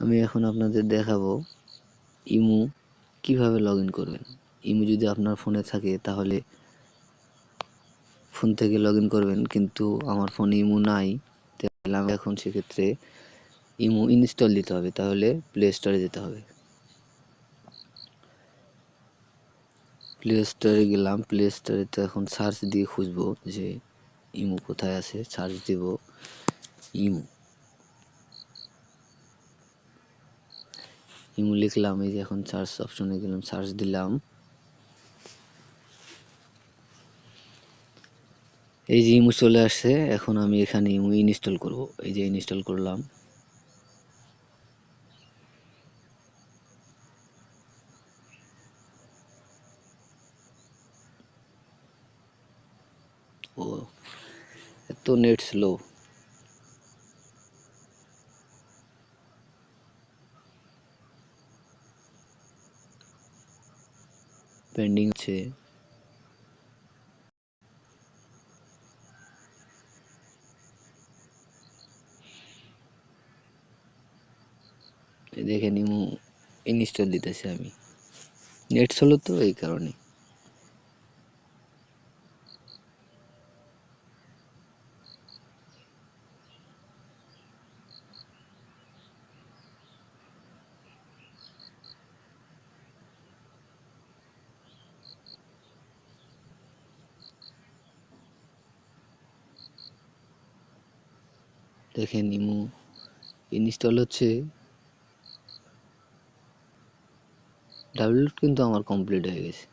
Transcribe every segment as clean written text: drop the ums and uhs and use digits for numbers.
আমি এখন আপনাদের দেখাবো ইমো কিভাবে লগ ইন করবেন। ইমো যদি আপনার ফোনে থাকে তাহলে ফোন থেকে লগ ইন করবেন, কিন্তু আমার ফোনে ইমো নাই। তাহলে আমি এখন সেক্ষেত্রে ইমো ইনস্টল দিতে হবে, তাহলে প্লে স্টোরে যেতে হবে। প্লে স্টোরে গেলাম, প্লে স্টোরে তো এখন সার্চ দিয়ে খুঁজবো যে ইমো কোথায় আছে। সার্চ দিব ইমো, ইমো লিখলাম, এই যে এখন সার্চ অপশনে গেলাম, সার্চ দিলাম, এই যে ইমো চলে আসছে। এখন আমি এখানে ইমো ইনস্টল করব, এই যে ইনস্টল করলাম। ও, এত নেট স্লো। পেন্ডিং আছে। দেখেন ইমো ইনস্টল দিতেছি আমি, নেট স্লো তো এই কারণে। দেখেন ইমো ইনস্টল হচ্ছে, ডাউনলোড কিন্তু আমার কমপ্লিট হয়ে গেছে,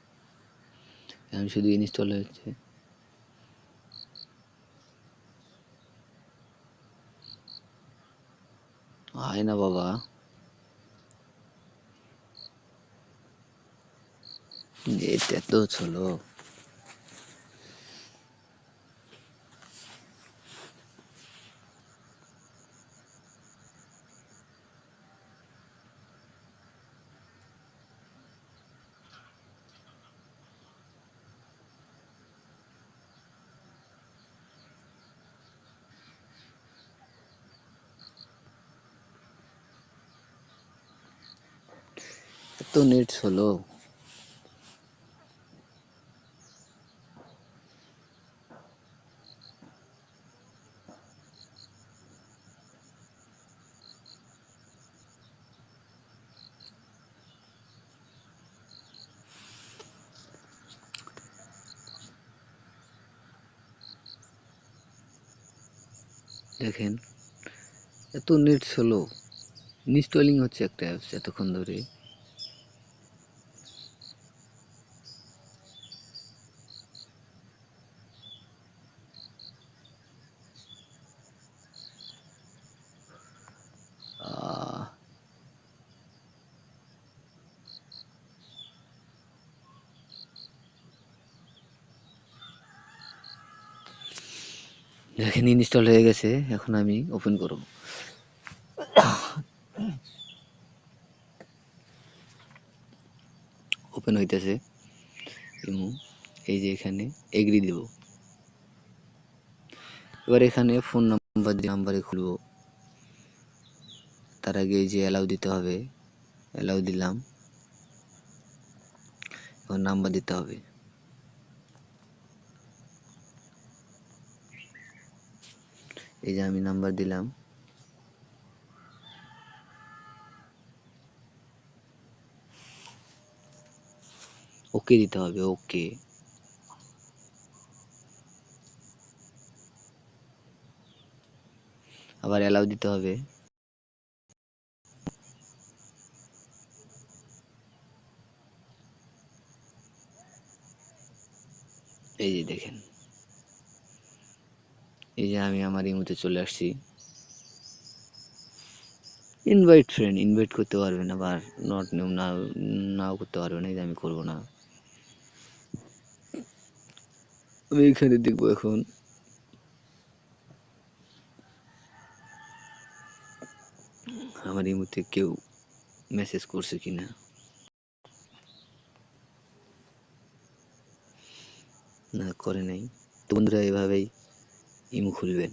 এখন শুধু ইনস্টল হচ্ছে। হয় না বাবা, নেট এত স্লো। এত নেট স্লো। দেখেন এত নেট স্লো, ইনস্টলিং হচ্ছে একটা অ্যাপস এতক্ষণ ধরে। আহ, দেখেন ইনস্টল হয়ে গেছে, এখন আমি ওপেন করব। ওপেন হইতেছে ইমো, এই যে এখানে এগ্রি দেব। এবার এখানে ফোন নাম্বারে খুলবো, তার আগে এই যে অ্যালাউ দিতে হবে, অ্যালাউ দিলাম। এবার নাম্বার দিতে হবে, এই যে আমি নাম্বার দিলাম। ওকে দিতে হবে, ওকে। আবার অ্যালাউ দিতে হবে। এই যে দেখেন, এই যে আমি আমার ইমোতে চলে আসছি। ইনভাইট ফ্রেন্ড, ইনভাইট করতে পারবেন, আবার নট নিউ নাও করতে পারবেন, এই যে আমি করব না। আমি এখানে দেখবো এখন আমার ইমোতে কেউ মেসেজ করছে কিনা। না, করে নাই। তো বন্ধুরা, এভাবেই ইমো খুলবেন।